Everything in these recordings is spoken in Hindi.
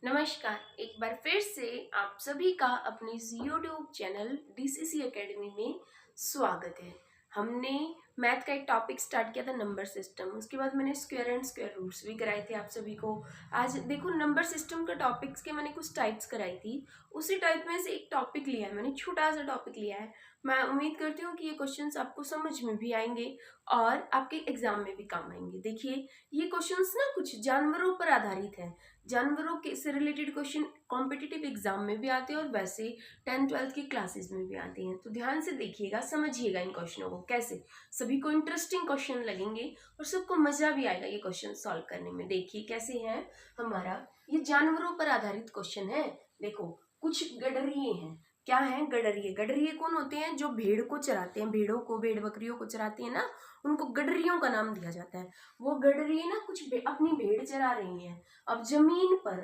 नमस्कार। एक बार फिर से आप सभी का अपने इस यूट्यूब चैनल डीसीसी एकेडमी में स्वागत है। हमने मैथ का एक टॉपिक स्टार्ट किया था, नंबर सिस्टम। उसके बाद मैंने स्क्वायर एंड स्क्वायर रूट्स भी कराए थे आप सभी को। आज देखो, नंबर सिस्टम का टॉपिक्स के मैंने कुछ टाइप्स कराई थी, उसी टाइप में से एक टॉपिक लिया है मैंने, छोटा सा टॉपिक लिया है। मैं उम्मीद करती हूँ कि ये क्वेश्चंस आपको समझ में भी आएंगे और आपके एग्जाम में भी काम आएंगे। देखिए, ये क्वेश्चंस ना कुछ जानवरों पर आधारित है। जानवरों के से रिलेटेड क्वेश्चन कॉम्पिटिटिव एग्जाम में भी आते हैं और वैसे 10th-12th की क्लासेस में भी आते हैं। तो ध्यान से देखिएगा, समझिएगा इन क्वेश्चनों को कैसे। सभी को इंटरेस्टिंग क्वेश्चन लगेंगे और सबको मजा भी आएगा ये क्वेश्चन सॉल्व करने में। देखिए कैसे है हमारा, ये जानवरों पर आधारित क्वेश्चन है। देखो, कुछ गडरिये हैं। क्या है गडरिये? गडरिये कौन होते हैं? जो भेड़ को चराते हैं, भेड़ों को, भेड़ बकरियों को चराते हैं ना, उनको गडरियों का नाम दिया जाता है। वो गडरिये ना कुछ अपनी भेड़ चरा रही हैं अब जमीन पर।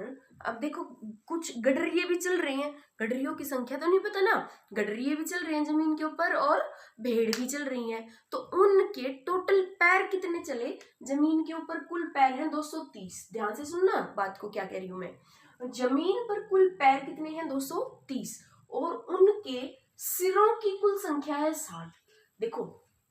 अब देखो, कुछ गडरिये भी चल रहे हैं, गडरियों की संख्या तो नहीं पता ना, गडरिये भी चल रहे हैं जमीन के ऊपर और भेड़ भी चल रही हैं। तो उनके टोटल पैर कितने चले जमीन के ऊपर? कुल पैर हैं 230। ध्यान से सुनना बात को, क्या कह रही हूं मैं। जमीन पर कुल पैर कितने हैं? 230। और उनके सिरों की कुल संख्या है 60। देखो,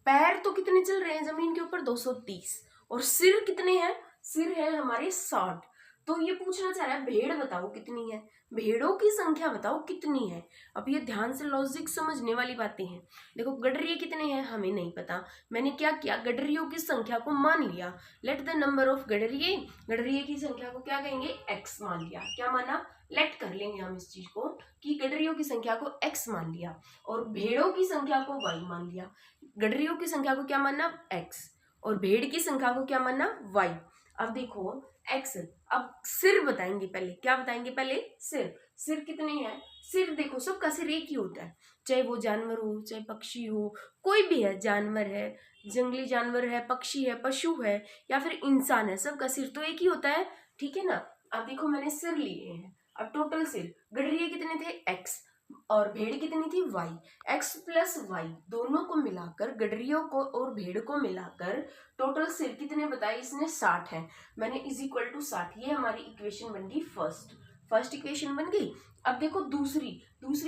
पैर तो कितने चल रहे हैं जमीन के ऊपर? 230। और सिर कितने हैं? सिर है हमारे 60। तो ये पूछना चाह रहा है भेड़ बताओ कितनी है, भेड़ों की संख्या बताओ कितनी है। अब ये ध्यान से लॉजिक समझने वाली बातें हैं। देखो, गडरिये कितने हैं हमें नहीं पता। मैंने क्या किया, गडरियों की संख्या को मान लिया। लेट द नंबर ऑफ गडरिये, गडरिये की संख्या को क्या कहेंगे? x मान लिया। क्या माना? लेट कर लेंगे हम इस चीज को कि गडरियों की संख्या को x मान लिया और भेड़ों की संख्या को y मान लिया। गडरियों की संख्या को क्या मानना? x और भेड़ की संख्या को क्या मानना? y। अब देखो x, अब सिर बताएंगे पहले। क्या बताएंगे पहले? सिर। सिर कितने हैं? सिर देखो, सबका सिर एक ही होता है, चाहे वो जानवर हो, चाहे पक्षी हो, कोई भी है, जानवर है, जंगली जानवर है, पक्षी है, पशु है या फिर इंसान है, सबका सिर तो एक ही होता है। ठीक है ना। अब देखो, मैंने सिर लिए हैं। अब टोटल सिर गडरिये कितने थे? x और भेड़ कितनी थी? y। x प्लस y दोनों को मिलाकर, गडरियों को और भेड़ को मिलाकर टोटल सिर कितने बताए इसने? 60 है। मैंने इज इक्वल टू 60, ये हमारी इक्वेशन बन गई फर्स्ट इक्वेशन बन गई। अब देखो दूसरी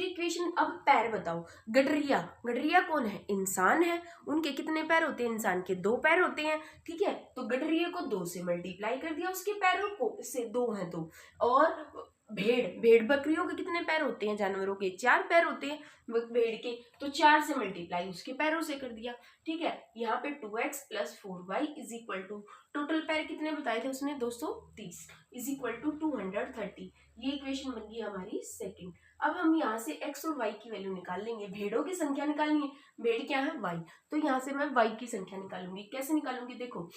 इक्वेशन। अब पैर बताओ। गडरिया, गडरिया कौन है? इंसान है। उनके कितने पैर होते हैं? इंसान के 2 पैर होते हैं। ठीक है, तो गडरिये को 2 से मल्टीप्लाई कर दिया, उसके पैरों को से 2 है तो। और भेड़ बकरियों के कितने पैर होते हैं? जानवरों के 4 पैर होते हैं भेड़ के, तो 4 से मल्टीप्लाई उसके पैरों से कर दिया। ठीक है, यहाँ पे 2x plus 4y is equal to, total पैर कितने बताए थे उसने? 230 इज इक्वल टू 230। ये इक्वेशन बन गई हमारी सेकंड। अब हम यहाँ से x और y की वैल्यू निकाल लेंगे। भेड़ों की संख्या निकालनी है, भेड़ क्या है? y। तो यहाँ से मैं y की संख्या निकालूंगी। कैसे निकालूंगी? देखो,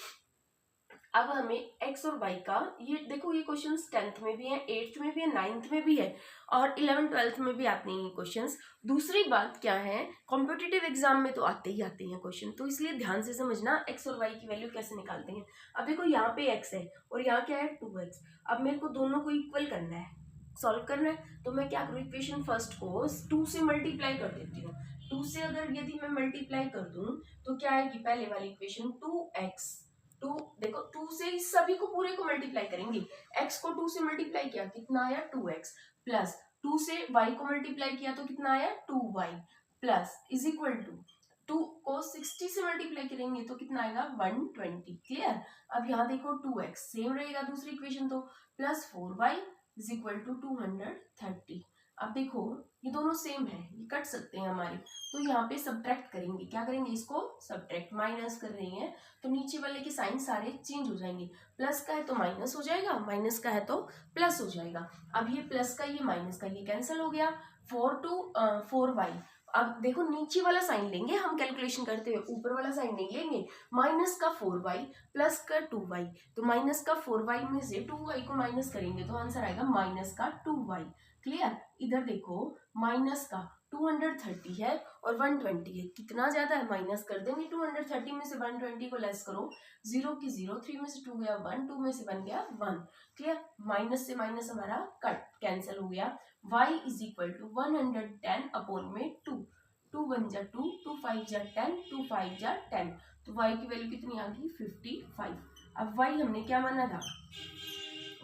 अब हमें x और y का, ये देखो, ये क्वेश्चंस 10th में भी है, 8th में भी है, 9th में भी है और 11th-12th में भी आते हैं ये क्वेश्चंस। दूसरी बात क्या है, कॉम्पिटिटिव एग्जाम में तो आते ही आते हैं क्वेश्चन, तो इसलिए ध्यान से समझना x और y की वैल्यू कैसे निकालते हैं। अब देखो, यहाँ पे x है और यहाँ क्या है? 2x। अब मेरे को दोनों को इक्वल करना है, सॉल्व करना है, तो मैं क्या करूँ, इक्वेशन फर्स्ट को 2 से मल्टीप्लाई कर देती हूँ। 2 से अगर यदि मैं मल्टीप्लाई कर दूं तो क्या आएगी? पहले वाली इक्वेशन 2x। 2, देखो 2 से इस सभी को पूरे को मल्टीप्लाई करेंगे। x को 2 से मल्टीप्लाई किया, कितना आया? 2x। प्लस 2 से y को मल्टीप्लाई किया तो कितना आया? 2y। Plus is equal to 2 को 60 से मल्टीप्लाई करेंगे तो कितना आएगा? 120। क्लियर। अब यहाँ देखो 2x सेम रहेगा दूसरी इक्वेशन तो, plus 4y is equal to 230। अब देखो, ये दोनों सेम है, ये कट सकते हैं हमारे, तो यहाँ पे सब्ट्रैक्ट करेंगे। क्या करेंगे? इसको सब्ट्रैक्ट, माइनस कर रही हैं तो नीचे वाले के साइन सारे चेंज हो जाएंगे। प्लस का है तो माइनस हो जाएगा, माइनस का है तो प्लस हो जाएगा। अब ये प्लस का, ये माइनस का, ये कैंसिल हो गया। 4y। अब देखो, नीचे वाला साइन लेंगे हम कैलकुलेशन करते हुए, ऊपर वाला साइन नहीं लेंगे। माइनस का 4y प्लस का 2y, तो माइनस का 4y में से 2y को माइनस करेंगे तो आंसर आएगा माइनस का 2y। क्लियर। इधर देखो, माइनस का 230 है और 120 है, कितना ज्यादा है? माइनस कर देंगे। 230 में से 120 को लेस करो, 0 की 0, 3 में से 2 गया 1, 2 में से 1 गया 1। क्लियर। माइनस से माइनस हमारा कट कैंसिल हो गया। y is equal to 110 upon में 2। 2 1 जा 2, 2 5 जा 10, 2 5 जा 10, तो y की वैल्यू कितनी आ गई? 55। अब y हमने क्या माना था?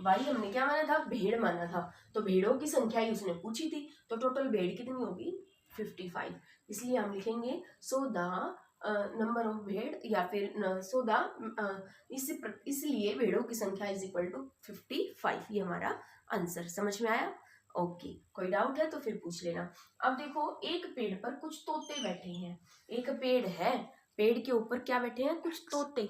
y हमने क्या माना था, भेड़ माना था, तो भेड़ों की संख्या ही उसने पूछी थी, तो टोटल भेड़ कितनी होगी 55। इसलिए हम लिखेंगे सो द नंबर ऑफ भेड़, या फिर सो द इसलिए भेड़ों की संख्या इज इक्वल टू 55। ये हमारा आंसर। समझ में आया? ओके, कोई डाउट है तो फिर पूछ लेना। अब देखो, एक पेड़ पर कुछ तोते बैठे हैं। एक पेड़ है, पेड़ के ऊपर क्या बैठे हैं, कुछ तोते।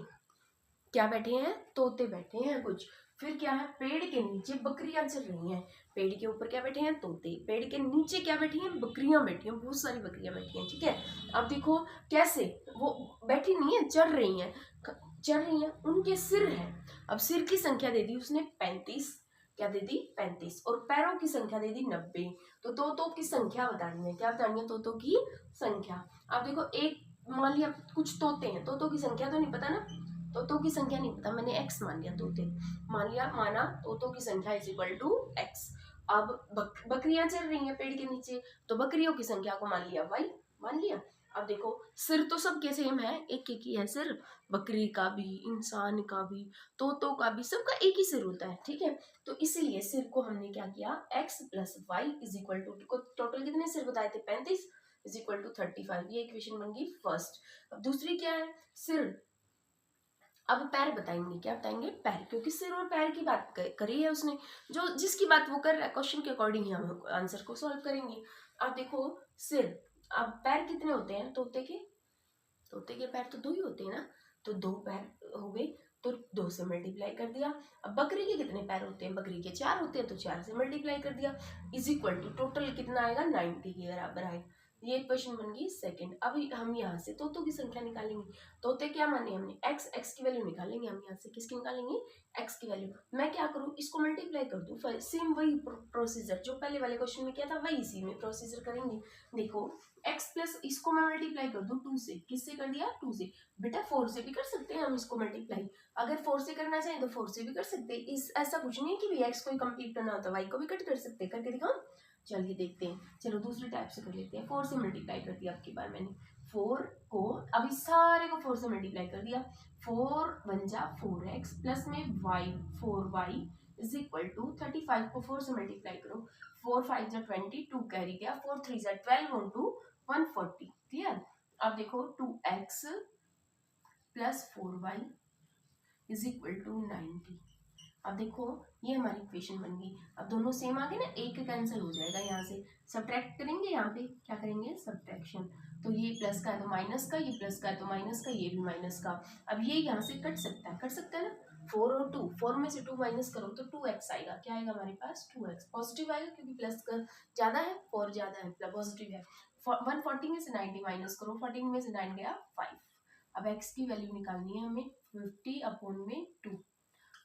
क्या बैठे हैं, तोते बैठे हैं कुछ। फिर क्या है, पेड़ के नीचे बकरियां चल रही हैं। पेड़ के ऊपर क्या बैठे हैं, तोते। पेड़ के नीचे क्या बैठी हैं, बकरियां बैठी हैं, बहुत सारी बकरियां बैठी हैं। ठीक है, अब देखो कैसे, वो बैठी नहीं है, चल रही हैं। चल रही हैं, उनके सिर है। अब सिर की संख्या दे दी उसने 35। क्या दे दी, 35। और पैरों की संख्या दे दी 90। तो तोतों की संख्या बतानी है। क्या बतानी है, तोतों की संख्या। अब देखो, एक मान लिया कुछ तोते हैं, तोतों की संख्या तो नहीं पता ना, तोतों की संख्या नहीं पता, मैंने x मान लिया, तोते मान लिया, माना तोतों की संख्या इज इक्वल टू x। अब बकरियां चल रही हैं पेड़ के नीचे, तो बकरियों की संख्या को मान लिया y, मान लिया। अब देखो, सिर तो सबके सेम है, एक एक ही है सिर, बकरी का भी, इंसान का भी, तोतों का भी, सबका एक ही सिर होता है। ठीक है, तो इसीलिए सिर को हमने क्या किया, x plus y is equal to, total कितने सिर बताए थे, 35 इज इक्वल टू 35। ये इक्वेशन बन गई फर्स्ट। अब दूसरी क्या है, सिर। अब पैर बताएंगे, क्या बताएंगे, पैर, क्योंकि सिर और पैर की बात करी है उसने, जो जिसकी बात वो कर रहा है, क्वेश्चन के अकॉर्डिंग ही हम आंसर को सॉल्व करेंगे। अब देखो, सिर। अब पैर कितने होते हैं तोते के, तोते के पैर तो 2 ही होते हैं ना, तो 2 पैर हो गए, तो 2 से मल्टीप्लाई कर दिया। अब बकरी के कितने पैर होते हैं, बकरी के 4 होते हैं, तो 4 से मल्टीप्लाई कर दिया, इज इक्वल टू टोटल कितना आएगा, 90 के बराबर आएगा। ये क्वेश्चन बन गई सेकंड। अब हम यहाँ से तोतों की संख्या निकालेंगे। तोते क्या माने हमने, x की वैल्यू निकालेंगे हम यहाँ से, किसकी निकालेंगे, x की वैल्यू। मैं क्या करूँ, इसको मल्टीप्लाई कर दूँ, सेम वही प्रोसीजर जो पहले वाले क्वेश्चन में किया था, वही इसी में प्रोसीजर करेंगे। देखो, x प्लस इसको मैं मल्टीप्लाई कर दूं 2 से, किससे कर दिया, 2 से। बेटा 4 से भी कर सकते हैं हम इसको मल्टीप्लाई, अगर 4 से करना चाहें तो 4 से भी कर सकते हैं। इस ऐसा कुछ नहीं है कि भाई x को ही कंप्लीट करना होता, y को भी कट कर सकते हैं। करके दिखाओ, चलिए देखते हैं। चलो दूसरी टाइप से कर लेते हैं। 4 से मल्टीप्लाई कर दिया, अब की बार मैंने 4 को, अभी सारे को 4 से मल्टीप्लाई कर दिया, 4 1 जा 4x प्लस में y 4y is equal to 35 को 4 से मल्टीप्लाई करो, 4 5 जा 20, 2 कैरी गया, 4 3 जा 12 ऑन टू 140। क्लियर। अब देखो 2x plus 4y is equal to 90। अब देखो, ये हमारी इक्वेशन बन गई। अब दोनों सेम आ गए ना, एक कैंसिल हो जाएगा, यहाँ से सब्ट्रैक्ट करेंगे, यहाँ पे क्या करेंगे, सब्ट्रैक्शन। तो ये प्लस का है तो माइनस का, ये प्लस का है तो माइनस का, ये भी माइनस का। अब ये यहाँ से कट सकता है, कट सकता है ना, 4 और 2, 4 में से 2 माइनस करो तो 2x आएगा। क्या आएगा हमारे पास, 2x पॉजिटिव आएगा, क्योंकि प्लस का ज्यादा है, 4 ज्यादा है, प्लस पॉजिटिव है। 140 में से 90 माइनस करो, 14 में से 9 गया 5। अब x की वैल्यू निकालनी है हमें, 50 अपॉन में 2,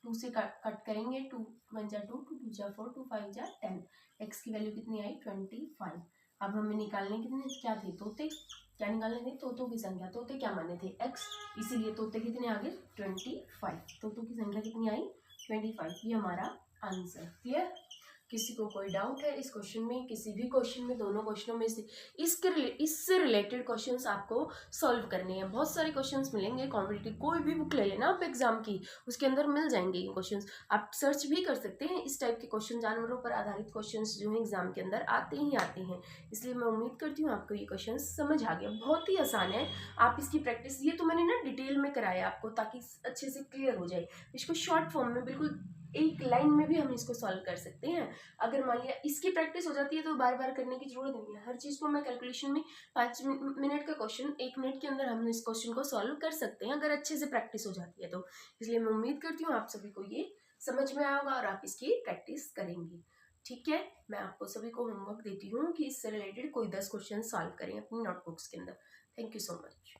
2 से कट करेंगे, 2 1 जा 2, 2 2 जा 4, 2 5 जा 10। x की वैल्यू कितनी आई, 25। अब हमें निकालने कितने क्या थे, तोते। क्या निकालने थे, तोतों की संख्या। तोते क्या माने थे, x, इसीलिए तोते कितने आ गए, 25। तोतों की संख्या कितनी आई, 25। ये हमारा आंसर। क्लियर। किसी को कोई डाउट है इस क्वेश्चन में, किसी भी क्वेश्चन में, दोनों क्वेश्चनों में से इससे रिलेटेड क्वेश्चंस आपको सॉल्व करने हैं। बहुत सारे क्वेश्चंस मिलेंगे, कॉम्पिटिटिव कोई भी बुक ले लेना आप एग्जाम की, उसके अंदर मिल जाएंगे ये क्वेश्चंस। आप सर्च भी कर सकते हैं इस टाइप के क्वेश्चन, जानवरों पर आधारित क्वेश्चंस जो है एग्जाम के अंदर आते ही आते हैं। इसलिए मैं उम्मीद करती हूँ आपको ये क्वेश्चन समझ आ गया। बहुत ही आसान है, आप इसकी प्रैक्टिस, ये तो मैंने ना डिटेल में कराया आपको ताकि अच्छे से क्लियर हो जाए। इसको शॉर्ट फॉर्म में बिल्कुल एक लाइन में भी हम इसको सॉल्व कर सकते हैं। अगर मान लिया इसकी प्रैक्टिस हो जाती है तो बार बार करने की जरूरत नहीं है। हर चीज़ को मैं कैलकुलेशन में 5 मिनट का क्वेश्चन 1 मिनट के अंदर हम इस क्वेश्चन को सॉल्व कर सकते हैं, अगर अच्छे से प्रैक्टिस हो जाती है तो। इसलिए मैं उम्मीद करती हूँ आप सभी को ये समझ में आएगा और आप इसकी प्रैक्टिस करेंगे। ठीक है, मैं आपको सभी को होमवर्क देती हूँ कि इससे रिलेटेड कोई 10 क्वेश्चन सॉल्व करें अपनी नोटबुक्स के अंदर। Thank you so much.